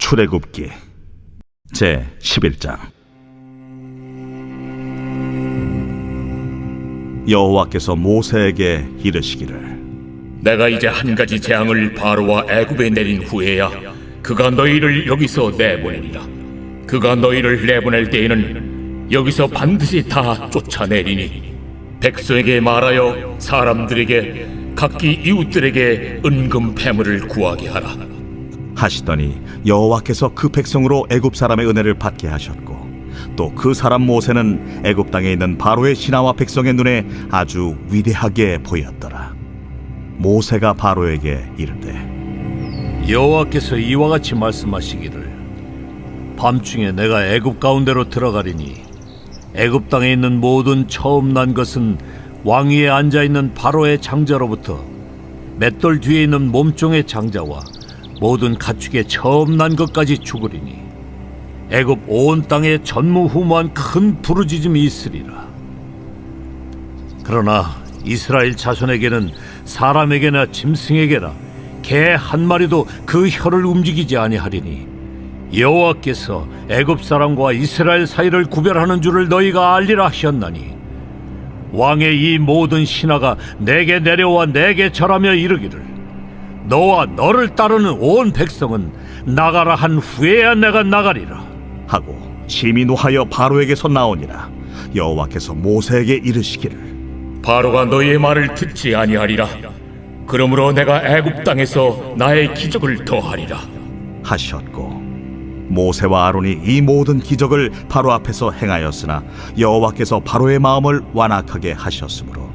출애굽기 제 11장. 여호와께서 모세에게 이르시기를, 내가 이제 한 가지 재앙을 바로와 애굽에 내린 후에야 그가 너희를 여기서 내보내리라. 그가 너희를 내보낼 때에는 여기서 반드시 다 쫓아내리니 백성에게 말하여 사람들에게 각기 이웃들에게 은금 패물을 구하게 하라 하시더니 여호와께서 그 백성으로 애굽 사람의 은혜를 받게 하셨고, 또 그 사람 모세는 애굽 땅에 있는 바로의 신하와 백성의 눈에 아주 위대하게 보였더라. 모세가 바로에게 이르되, 여호와께서 이와 같이 말씀하시기를, 밤중에 내가 애굽 가운데로 들어가리니 애굽 땅에 있는 모든 처음 난 것은 왕 위에 앉아 있는 바로의 장자로부터 맷돌 뒤에 있는 몸종의 장자와 모든 가축의 처음 난 것까지 죽으리니 애굽 온 땅에 전무후무한 큰 부르짖음이 있으리라. 그러나 이스라엘 자손에게는 사람에게나 짐승에게나 개 한 마리도 그 혀를 움직이지 아니하리니 여호와께서 애굽 사람과 이스라엘 사이를 구별하는 줄을 너희가 알리라 하셨나니, 왕의 이 모든 신하가 내게 내려와 내게 절하며 이르기를, 너와 너를 따르는 온 백성은 나가라 한 후에야 내가 나가리라 하고 심히 노하여 바로에게서 나오니라. 여호와께서 모세에게 이르시기를, 바로가 너희의 말을 듣지 아니하리라. 그러므로 내가 애굽 땅에서 나의 기적을 더하리라 하셨고, 모세와 아론이 이 모든 기적을 바로 앞에서 행하였으나 여호와께서 바로의 마음을 완악하게 하셨으므로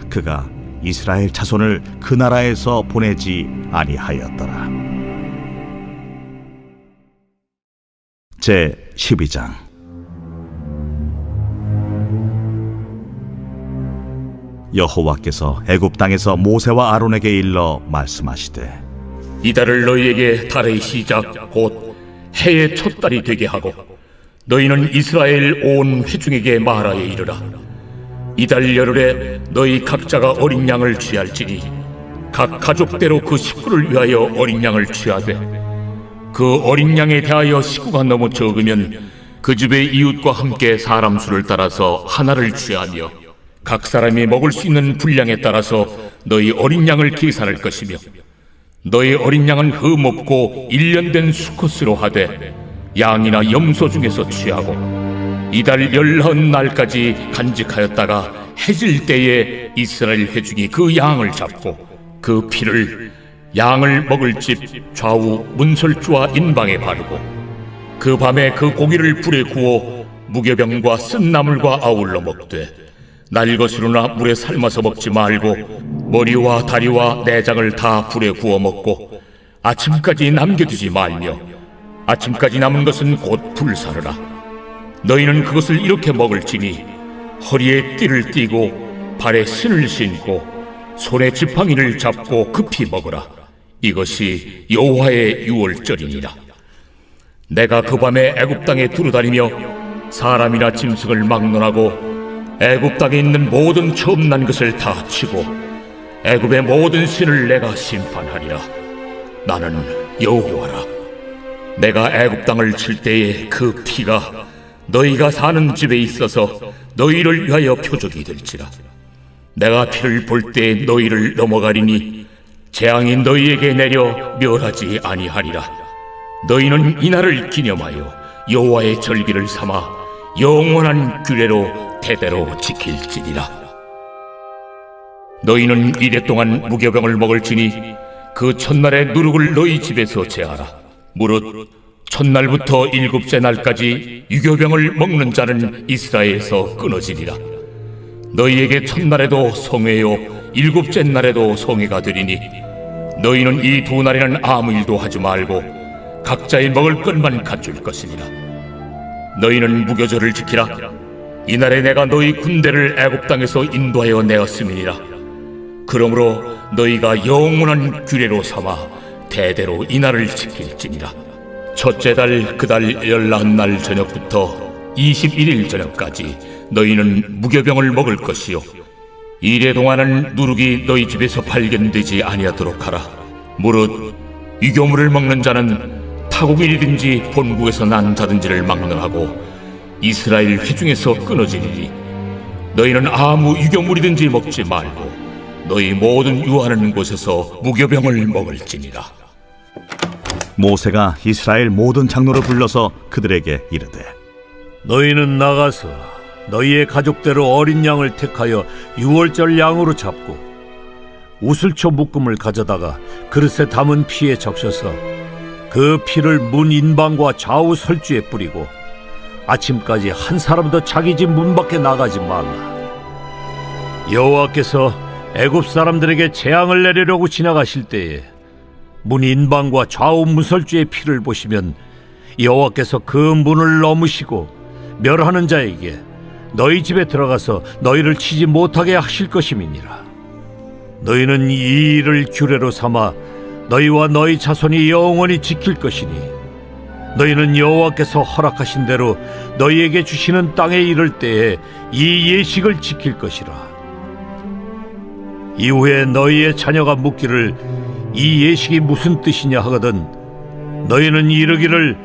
그가 이스라엘 자손을 그 나라에서 보내지 아니하였더라. 제 12장. 여호와께서 애굽 땅에서 모세와 아론에게 일러 말씀하시되, 이달을 너희에게 달의 시작 곧 해의 첫 달이 되게 하고 너희는 이스라엘 온 회중에게 말하여 이르라. 이달 열흘에 너희 각자가 어린 양을 취할지니 각 가족대로 그 식구를 위하여 어린 양을 취하되, 그 어린 양에 대하여 식구가 너무 적으면 그 집의 이웃과 함께 사람 수를 따라서 하나를 취하며 각 사람이 먹을 수 있는 분량에 따라서 너희 어린 양을 계산할 것이며, 너희 어린 양은 흠없고 1년 된 수컷으로 하되 양이나 염소 중에서 취하고 이달 19날까지 간직하였다가 해질 때에 이스라엘 회중이 그 양을 잡고 그 피를 양을 먹을 집 좌우 문설주와 인방에 바르고 그 밤에 그 고기를 불에 구워 무교병과 쓴 나물과 아울러 먹되 날것으로나 물에 삶아서 먹지 말고 머리와 다리와 내장을 다 불에 구워 먹고 아침까지 남겨두지 말며 아침까지 남은 것은 곧 불사르라. 너희는 그것을 이렇게 먹을지니 허리에 띠를 띠고 발에 신을 신고 손에 지팡이를 잡고 급히 먹으라. 이것이 여호와의 유월절이니라. 내가 그 밤에 애굽 땅에 두루다니며 사람이나 짐승을 막론하고 애굽 땅에 있는 모든 처음 난 것을 다 치고 애굽의 모든 신을 내가 심판하리라. 나는 여호와라. 내가 애굽 땅을 칠 때에 그 피가 너희가 사는 집에 있어서 너희를 위하여 표적이 될지라. 내가 피를 볼 때 너희를 넘어가리니 재앙이 너희에게 내려 멸하지 아니하리라. 너희는 이날을 기념하여 여호와의 절기를 삼아 영원한 규례로 대대로 지킬지니라. 너희는 이래 동안 무교병을 먹을지니 그 첫날의 누룩을 너희 집에서 제하라. 무릇 첫날부터 일곱째 날까지 유교병을 먹는 자는 이스라엘에서 끊어지리라. 너희에게 첫날에도 성회요 일곱째 날에도 성회가 되리니 너희는 이 두 날에는 아무 일도 하지 말고 각자의 먹을 것만 갖출 것이니라. 너희는 무교절을 지키라. 이날에 내가 너희 군대를 애굽 땅에서 인도하여 내었음이니라. 그러므로 너희가 영원한 규례로 삼아 대대로 이날을 지킬지니라. 첫째 달 그 달 19날 저녁부터 21일 저녁까지 너희는 무교병을 먹을 것이요 이래 동안은 누룩이 너희 집에서 발견되지 아니하도록 하라. 무릇 유교물을 먹는 자는 타국인이든지 본국에서 난 자든지를 망명하고 이스라엘 회중에서 끊어지리니 너희는 아무 유교물이든지 먹지 말고 너희 모든 유하는 곳에서 무교병을 먹을지니라. 모세가 이스라엘 모든 장로를 불러서 그들에게 이르되 너희는 나가서 너희의 가족대로 어린 양을 택하여 유월절 양으로 잡고 우슬초 묶음을 가져다가 그릇에 담은 피에 적셔서 그 피를 문 인방과 좌우 설주에 뿌리고 아침까지 한 사람도 자기 집 문 밖에 나가지 말라. 여호와께서 애굽 사람들에게 재앙을 내리려고 지나가실 때에 문 인방과 좌우 문설주의 피를 보시면 여호와께서 그 문을 넘으시고 멸하는 자에게 너희 집에 들어가서 너희를 치지 못하게 하실 것임이니라. 너희는 이 일을 규례로 삼아 너희와 너희 자손이 영원히 지킬 것이니 너희는 여호와께서 허락하신 대로 너희에게 주시는 땅에 이를 때에 이 예식을 지킬 것이라. 이후에 너희의 자녀가 묻기를 이 예식이 무슨 뜻이냐 하거든 너희는 이르기를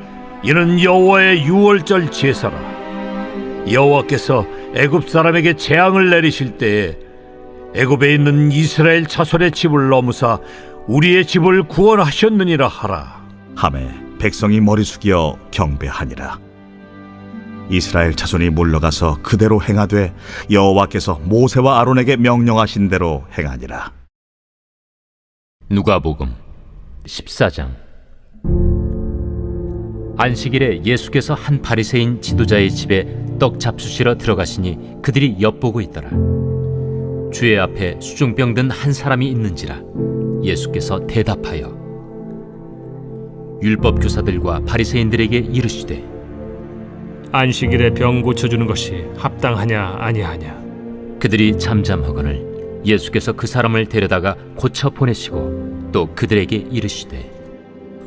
이는 여호와의 유월절 제사라. 여호와께서 애굽 사람에게 재앙을 내리실 때에 애굽에 있는 이스라엘 자손의 집을 넘으사 우리의 집을 구원하셨느니라 하라. 하매 백성이 머리 숙여 경배하니라. 이스라엘 자손이 물러가서 그대로 행하되 여호와께서 모세와 아론에게 명령하신 대로 행하니라. 누가복음 14장. 안식일에 예수께서 한 바리새인 지도자의 집에 떡 잡수시러 들어가시니 그들이 엿보고 있더라. 주의 앞에 수중병 든 한 사람이 있는지라. 예수께서 대답하여 율법 교사들과 바리새인들에게 이르시되 안식일에 병 고쳐주는 것이 합당하냐 아니하냐. 그들이 잠잠하거늘 예수께서 그 사람을 데려다가 고쳐 보내시고 또 그들에게 이르시되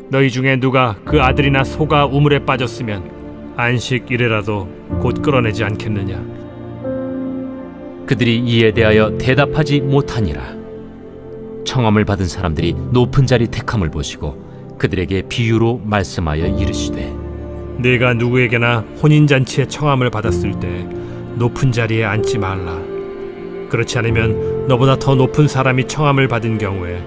너희 중에 누가 그 아들이나 소가 우물에 빠졌으면 안식일에라도 곧 끌어내지 않겠느냐. 그들이 이에 대하여 대답하지 못하니라. 청함을 받은 사람들이 높은 자리 택함을 보시고 그들에게 비유로 말씀하여 이르시되 네가 누구에게나 혼인잔치에 청함을 받았을 때 높은 자리에 앉지 말라. 그렇지 않으면 너보다 더 높은 사람이 청함을 받은 경우에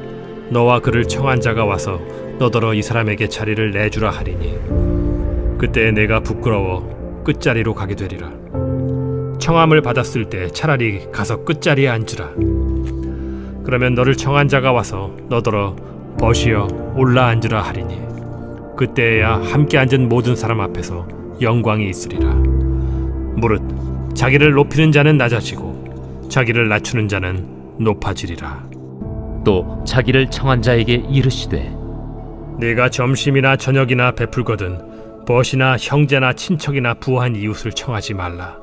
너와 그를 청한 자가 와서 너더러 이 사람에게 자리를 내주라 하리니 그때 내가 부끄러워 끝자리로 가게 되리라. 청함을 받았을 때 차라리 가서 끝자리에 앉으라. 그러면 너를 청한 자가 와서 너더러 벗이여 올라 앉으라 하리니 그때야 함께 앉은 모든 사람 앞에서 영광이 있으리라. 무릇 자기를 높이는 자는 낮아지고 자기를 낮추는 자는 높아지리라. 또 자기를 청한 자에게 이르시되 네가 점심이나 저녁이나 베풀거든 벗이나 형제나 친척이나 부한 이웃을 청하지 말라.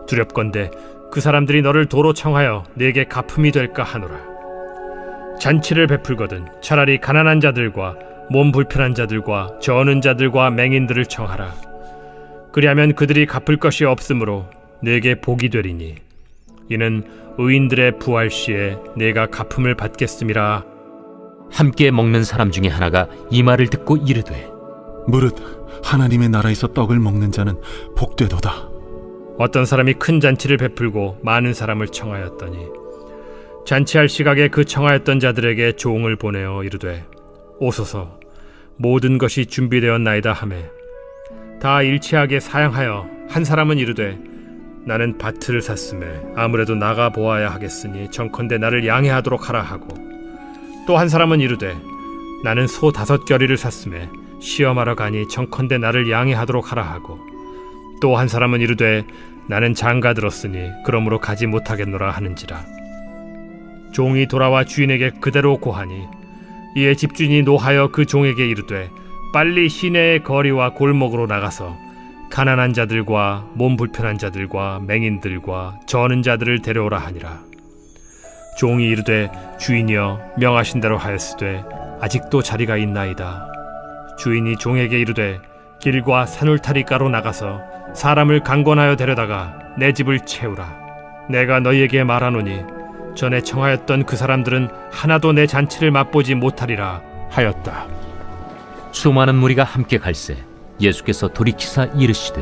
두렵건대 그 사람들이 너를 도로 청하여 네게 갚음이 될까 하노라. 잔치를 베풀거든 차라리 가난한 자들과 몸 불편한 자들과 저는 자들과 맹인들을 청하라. 그리하면 그들이 갚을 것이 없으므로 네게 복이 되리니 이는 의인들의 부활 시에 네가 갚음을 받겠음이라. 함께 먹는 사람 중에 하나가 이 말을 듣고 이르되 무릇 하나님의 나라에서 떡을 먹는 자는 복되도다. 어떤 사람이 큰 잔치를 베풀고 많은 사람을 청하였더니 잔치할 시각에 그 청하였던 자들에게 종을 보내어 이르되 오소서 모든 것이 준비되었나이다 하매 다 일치하게 사양하여 한 사람은 이르되 나는 밭을 샀음에 아무래도 나가 보아야 하겠으니 정컨대 나를 양해하도록 하라 하고 또 한 사람은 이르되 나는 소 5겨리를 샀음에 시험하러 가니 정컨대 나를 양해하도록 하라 하고 또 한 사람은 이르되 나는 장가 들었으니 그러므로 가지 못하겠노라 하는지라. 종이 돌아와 주인에게 그대로 고하니 이에 집주인이 노하여 그 종에게 이르되 빨리 시내의 거리와 골목으로 나가서 가난한 자들과 몸 불편한 자들과 맹인들과 저는 자들을 데려오라 하니라. 종이 이르되 주인이여 명하신 대로 하였으되 아직도 자리가 있나이다. 주인이 종에게 이르되 길과 산울타리가로 나가서 사람을 강권하여 데려다가 내 집을 채우라. 내가 너희에게 말하노니 전에 청하였던 그 사람들은 하나도 내 잔치를 맛보지 못하리라 하였다. 수많은 무리가 함께 갈새 예수께서 돌이키사 이르시되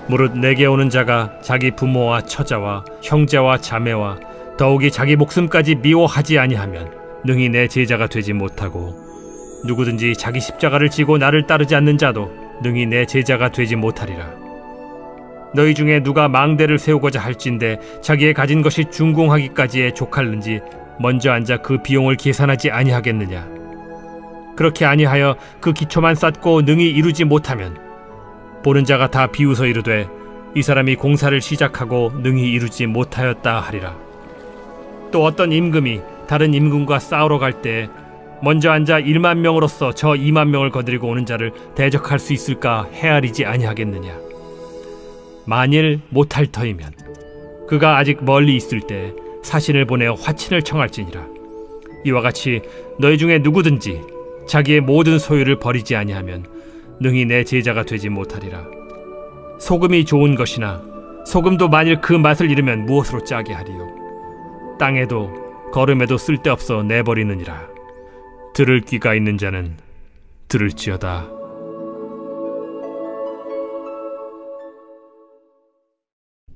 무릇 내게 오는 자가 자기 부모와 처자와 형제와 자매와 더욱이 자기 목숨까지 미워하지 아니하면 능히 내 제자가 되지 못하고 누구든지 자기 십자가를 지고 나를 따르지 않는 자도 능히 내 제자가 되지 못하리라. 너희 중에 누가 망대를 세우고자 할진대 자기의 가진 것이 준공하기까지에 족할는지 먼저 앉아 그 비용을 계산하지 아니하겠느냐. 그렇게 아니하여 그 기초만 쌓고 능히 이루지 못하면 보는 자가 다 비웃어 이르되 이 사람이 공사를 시작하고 능히 이루지 못하였다 하리라. 또 어떤 임금이 다른 임금과 싸우러 갈 때 먼저 앉아 1만 명으로서 저 2만 명을 거느리고 오는 자를 대적할 수 있을까 헤아리지 아니하겠느냐. 만일 못할 터이면 그가 아직 멀리 있을 때 사신을 보내어 화친을 청할지니라. 이와 같이 너희 중에 누구든지 자기의 모든 소유를 버리지 아니하면 능히 내 제자가 되지 못하리라. 소금이 좋은 것이나 소금도 만일 그 맛을 잃으면 무엇으로 짜게 하리요. 땅에도 거름에도 쓸데없어 내버리느니라. 들을 귀가 있는 자는 들을지어다.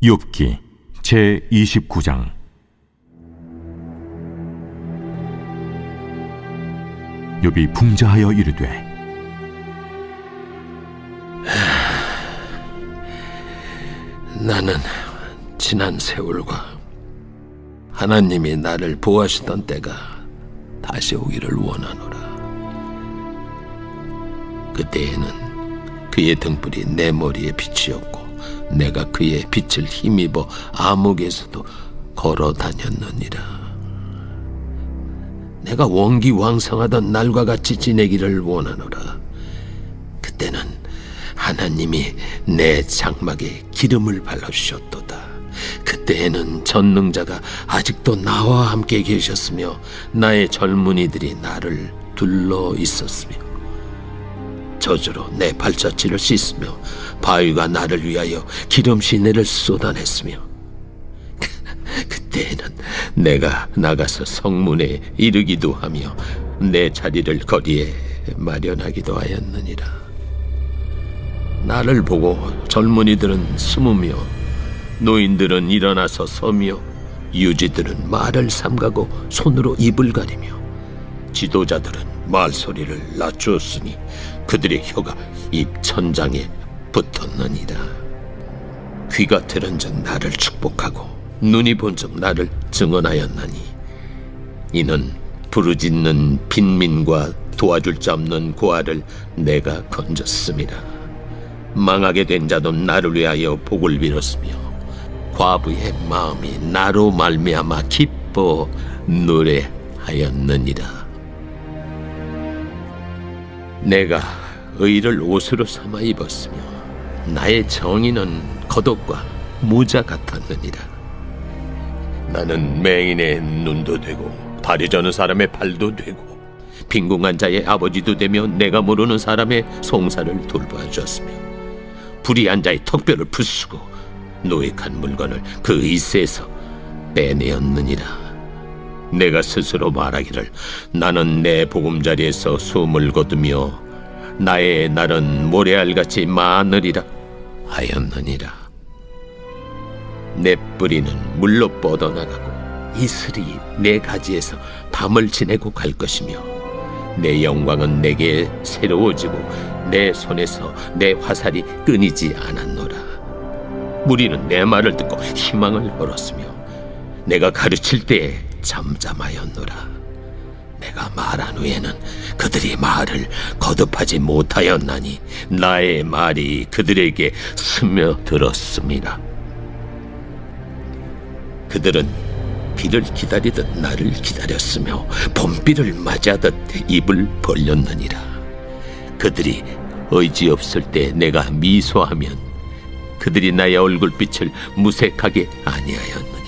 욥기 제29장. 욥이 풍자하여 이르되 나는 지난 세월과 하나님이 나를 보호하시던 때가 다시 오기를 원하노라. 그때에는 그의 등불이 내 머리에 빛이었고 내가 그의 빛을 힘입어 암흑에서도 걸어 다녔느니라. 내가 원기왕성하던 날과 같이 지내기를 원하노라. 그때는 하나님이 내 장막에 기름을 발라주셨도다. 그때에는 전능자가 아직도 나와 함께 계셨으며 나의 젊은이들이 나를 둘러 있었으며 저주로 내 발자취를 씻으며 바위가 나를 위하여 기름 시내를 쏟아냈으며 그때에는 내가 나가서 성문에 이르기도 하며 내 자리를 거리에 마련하기도 하였느니라. 나를 보고 젊은이들은 숨으며 노인들은 일어나서 서며 유지들은 말을 삼가고 손으로 입을 가리며 지도자들은 말소리를 낮추었으니 그들의 혀가 입 천장에 붙었느니라. 귀가 들은즉 나를 축복하고 눈이 본즉 나를 증언하였나니 이는 부르짖는 빈민과 도와줄 자 없는 고아를 내가 건졌음이라. 망하게 된 자도 나를 위하여 복을 빌었으며 과부의 마음이 나로 말미암아 기뻐 노래하였느니라. 내가 의를 옷으로 삼아 입었으며 나의 정의는 겉옷과 모자 같았느니라. 나는 맹인의 눈도 되고 다리 저는 사람의 발도 되고 빈궁한 자의 아버지도 되며 내가 모르는 사람의 송사를 돌봐주었으며 불의한 자의 턱뼈를 부수고 노획한 물건을 그 이새에서 빼내었느니라. 내가 스스로 말하기를 나는 내 보금자리에서 숨을 거두며 나의 날은 모래알같이 많으리라 하였느니라. 내 뿌리는 물로 뻗어나가고 이슬이 내 가지에서 밤을 지내고 갈 것이며 내 영광은 내게 새로워지고 내 손에서 내 화살이 끊이지 않았노라. 무리는 내 말을 듣고 희망을 걸었으며 내가 가르칠 때에 잠잠하였노라. 내가 말한 후에는 그들이 말을 거듭하지 못하였나니 나의 말이 그들에게 스며들었습니다. 그들은 비를 기다리듯 나를 기다렸으며 봄비를 맞이하듯 입을 벌렸느니라. 그들이 의지없을 때 내가 미소하면 그들이 나의 얼굴빛을 무색하게 아니하였느니라.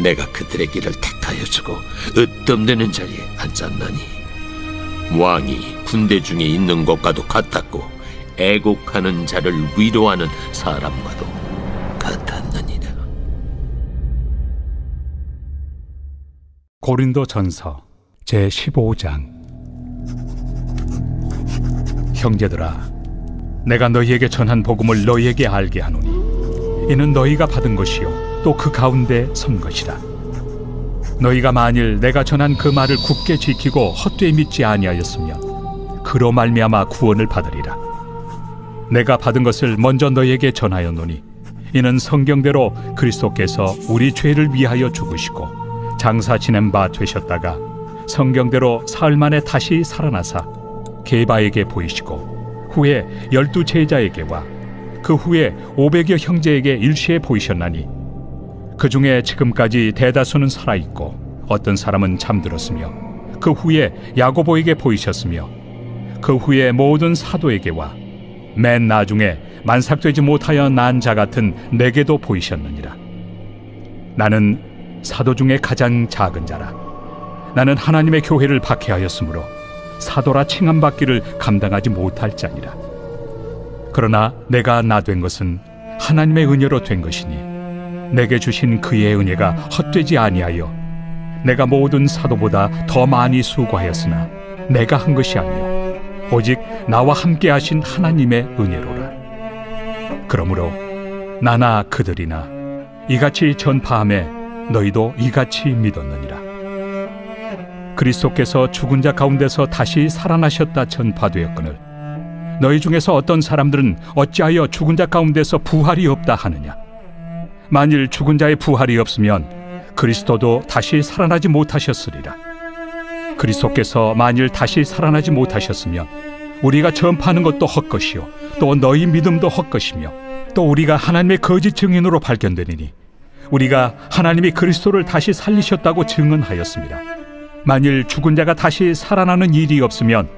내가 그들의 길을 택하여 주고 으뜸되는 자리에 앉았나니 왕이 군대 중에 있는 것과도 같았고 애곡하는 자를 위로하는 사람과도 같았느니라. 고린도전서 제15장. 형제들아, 내가 너희에게 전한 복음을 너희에게 알게 하노니 이는 너희가 받은 것이요 또 그 가운데 선 것이라. 너희가 만일 내가 전한 그 말을 굳게 지키고 헛되이 믿지 아니하였으면 그로 말미암아 구원을 받으리라. 내가 받은 것을 먼저 너희에게 전하였노니 이는 성경대로 그리스도께서 우리 죄를 위하여 죽으시고 장사 지낸 바 되셨다가 성경대로 사흘 만에 다시 살아나사 게바에게 보이시고 후에 12 제자에게와 그 후에 500여 형제에게 일시에 보이셨나니 그 중에 지금까지 대다수는 살아있고 어떤 사람은 잠들었으며 그 후에 야고보에게 보이셨으며 그 후에 모든 사도에게와 맨 나중에 만삭되지 못하여 난 자 같은 내게도 보이셨느니라. 나는 사도 중에 가장 작은 자라. 나는 하나님의 교회를 박해하였으므로 사도라 칭함받기를 감당하지 못할 자니라. 그러나 내가 나 된 것은 하나님의 은혜로 된 것이니 내게 주신 그의 은혜가 헛되지 아니하여 내가 모든 사도보다 더 많이 수고하였으나 내가 한 것이 아니요 오직 나와 함께 하신 하나님의 은혜로라. 그러므로 나나 그들이나 이같이 전파함에 너희도 이같이 믿었느니라. 그리스도께서 죽은 자 가운데서 다시 살아나셨다 전파되었거늘 너희 중에서 어떤 사람들은 어찌하여 죽은 자 가운데서 부활이 없다 하느냐. 만일 죽은 자의 부활이 없으면 그리스도도 다시 살아나지 못하셨으리라. 그리스도께서 만일 다시 살아나지 못하셨으면 우리가 전파하는 것도 헛것이요 또 너희 믿음도 헛것이며 또 우리가 하나님의 거짓 증인으로 발견되리니 우리가 하나님이 그리스도를 다시 살리셨다고 증언하였습니다. 만일 죽은 자가 다시 살아나는 일이 없으면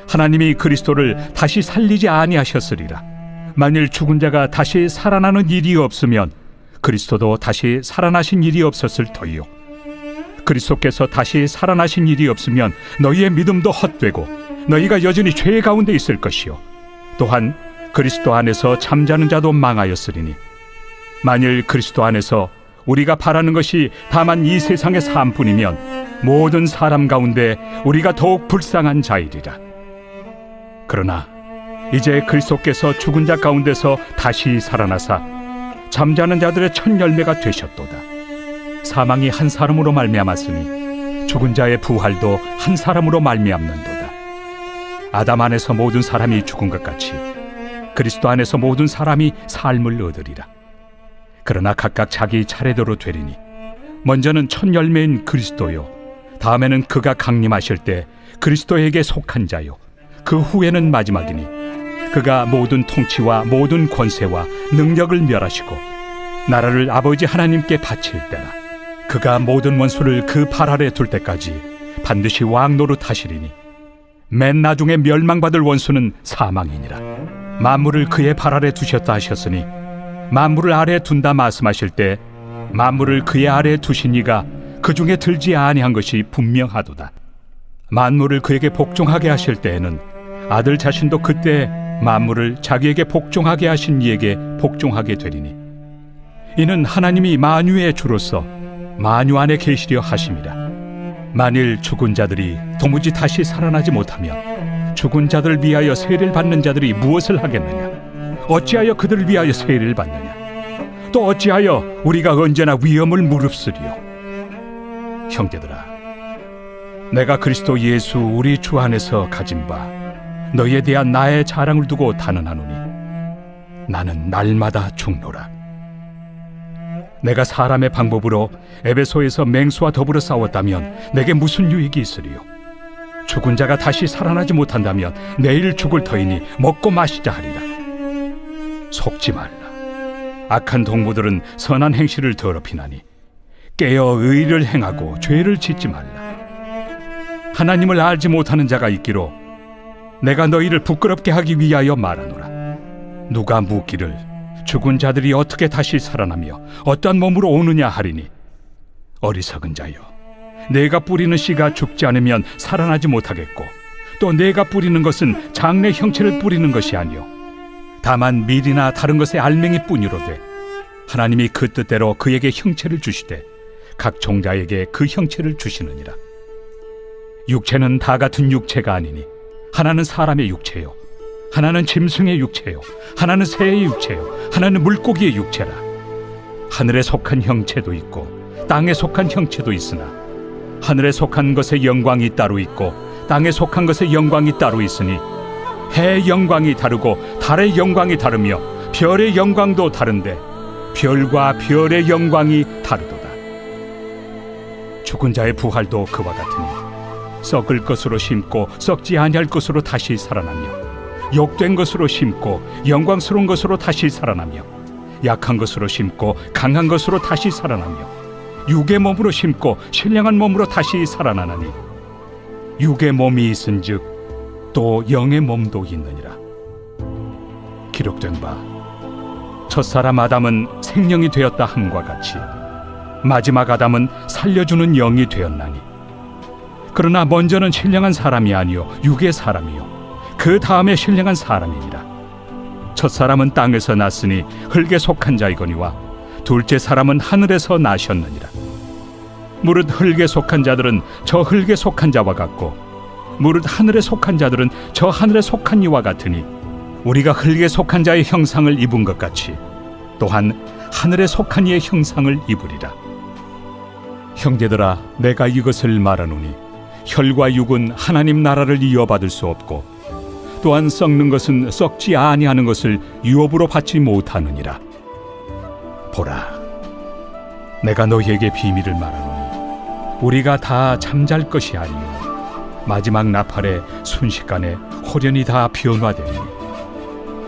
하나님이 그리스도를 다시 살리지 아니하셨으리라. 만일 죽은 자가 다시 살아나는 일이 없으면 그리스도도 다시 살아나신 일이 없었을 터이요 그리스도께서 다시 살아나신 일이 없으면 너희의 믿음도 헛되고 너희가 여전히 죄 가운데 있을 것이요 또한 그리스도 안에서 잠자는 자도 망하였으리니 만일 그리스도 안에서 우리가 바라는 것이 다만 이 세상의 삶뿐이면 모든 사람 가운데 우리가 더욱 불쌍한 자이리라. 그러나 이제 그리스도께서 죽은 자 가운데서 다시 살아나사 잠자는 자들의 첫 열매가 되셨도다. 사망이 한 사람으로 말미암았으니 죽은 자의 부활도 한 사람으로 말미암는도다. 아담 안에서 모든 사람이 죽은 것 같이 그리스도 안에서 모든 사람이 삶을 얻으리라. 그러나 각각 자기 차례대로 되리니 먼저는 첫 열매인 그리스도요 다음에는 그가 강림하실 때 그리스도에게 속한 자요 그 후에는 마지막이니 그가 모든 통치와 모든 권세와 능력을 멸하시고 나라를 아버지 하나님께 바칠 때라. 그가 모든 원수를 그 발 아래 둘 때까지 반드시 왕 노릇하시리니 맨 나중에 멸망받을 원수는 사망이니라. 만물을 그의 발 아래 두셨다 하셨으니 만물을 아래 둔다 말씀하실 때 만물을 그의 아래 두신 이가 그 중에 들지 아니한 것이 분명하도다. 만물을 그에게 복종하게 하실 때에는 아들 자신도 그때 만물을 자기에게 복종하게 하신 이에게 복종하게 되리니 이는 하나님이 만유의 주로서 만유 안에 계시려 하심이라. 만일 죽은 자들이 도무지 다시 살아나지 못하면 죽은 자들을 위하여 세례를 받는 자들이 무엇을 하겠느냐? 어찌하여 그들을 위하여 세례를 받느냐? 또 어찌하여 우리가 언제나 위험을 무릅쓰리요? 형제들아, 내가 그리스도 예수 우리 주 안에서 가진 바 너희에 대한 나의 자랑을 두고 단언하노니 나는 날마다 죽노라. 내가 사람의 방법으로 에베소에서 맹수와 더불어 싸웠다면 내게 무슨 유익이 있으리요? 죽은 자가 다시 살아나지 못한다면 내일 죽을 터이니 먹고 마시자 하리라. 속지 말라. 악한 동무들은 선한 행실을 더럽히나니 깨어 의를 행하고 죄를 짓지 말라. 하나님을 알지 못하는 자가 있기로 내가 너희를 부끄럽게 하기 위하여 말하노라. 누가 묻기를 죽은 자들이 어떻게 다시 살아나며 어떠한 몸으로 오느냐 하리니 어리석은 자여, 내가 뿌리는 씨가 죽지 않으면 살아나지 못하겠고 또 내가 뿌리는 것은 장래 형체를 뿌리는 것이 아니요 다만 밀이나 다른 것의 알맹이 뿐이로되 하나님이 그 뜻대로 그에게 형체를 주시되 각 종자에게 그 형체를 주시느니라. 육체는 다 같은 육체가 아니니 하나는 사람의 육체요 하나는 짐승의 육체요, 하나는 새의 육체요, 하나는 물고기의 육체라. 하늘에 속한 형체도 있고 땅에 속한 형체도 있으나 하늘에 속한 것의 영광이 따로 있고 땅에 속한 것의 영광이 따로 있으니 해의 영광이 다르고 달의 영광이 다르며 별의 영광도 다른데 별과 별의 영광이 다르도다. 죽은 자의 부활도 그와 같으니 썩을 것으로 심고 썩지 아니할 것으로 다시 살아나며 욕된 것으로 심고 영광스러운 것으로 다시 살아나며 약한 것으로 심고 강한 것으로 다시 살아나며 육의 몸으로 심고 신령한 몸으로 다시 살아나나니 육의 몸이 있은즉 또 영의 몸도 있느니라. 기록된 바 첫사람 아담은 생명이 되었다 함과 같이 마지막 아담은 살려주는 영이 되었나니 그러나 먼저는 신령한 사람이 아니요 육의 사람이요 그 다음에 신령한 사람이니라. 첫사람은 땅에서 났으니 흙에 속한 자이거니와 둘째 사람은 하늘에서 나셨느니라. 무릇 흙에 속한 자들은 저 흙에 속한 자와 같고 무릇 하늘에 속한 자들은 저 하늘에 속한 이와 같으니 우리가 흙에 속한 자의 형상을 입은 것 같이 또한 하늘에 속한 이의 형상을 입으리라. 형제들아, 내가 이것을 말하노니 혈과 육은 하나님 나라를 이어받을 수 없고 또한 썩는 것은 썩지 아니하는 것을 유업으로 받지 못하느니라. 보라, 내가 너희에게 비밀을 말하노니 우리가 다 잠잘 것이 아니요 마지막 나팔에 순식간에 호련히 다 변화되니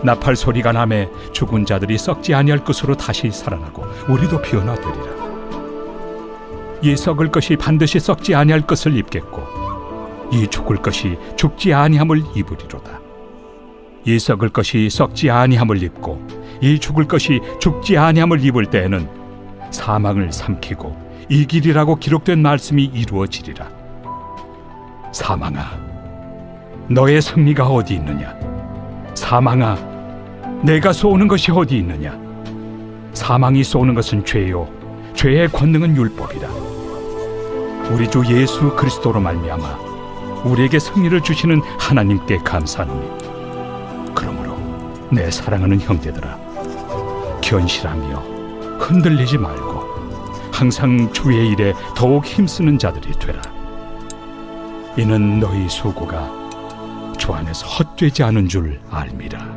나팔 소리가 나매 죽은 자들이 썩지 아니할 것으로 다시 살아나고 우리도 변화되리라. 이 썩을 것이 반드시 썩지 아니할 것을 입겠고 이 죽을 것이 죽지 아니함을 입으리로다. 이 썩을 것이 썩지 아니함을 입고 이 죽을 것이 죽지 아니함을 입을 때에는 사망을 삼키고 이기리라고 기록된 말씀이 이루어지리라. 사망아, 너의 승리가 어디 있느냐? 사망아, 내가 쏘는 것이 어디 있느냐? 사망이 쏘는 것은 죄요 죄의 권능은 율법이라. 우리 주 예수 그리스도로 말미암아 우리에게 승리를 주시는 하나님께 감사하노니 그러므로 내 사랑하는 형제들아, 견실하며 흔들리지 말고 항상 주의 일에 더욱 힘쓰는 자들이 되라. 이는 너희 수고가 주 안에서 헛되지 않은 줄 알미라.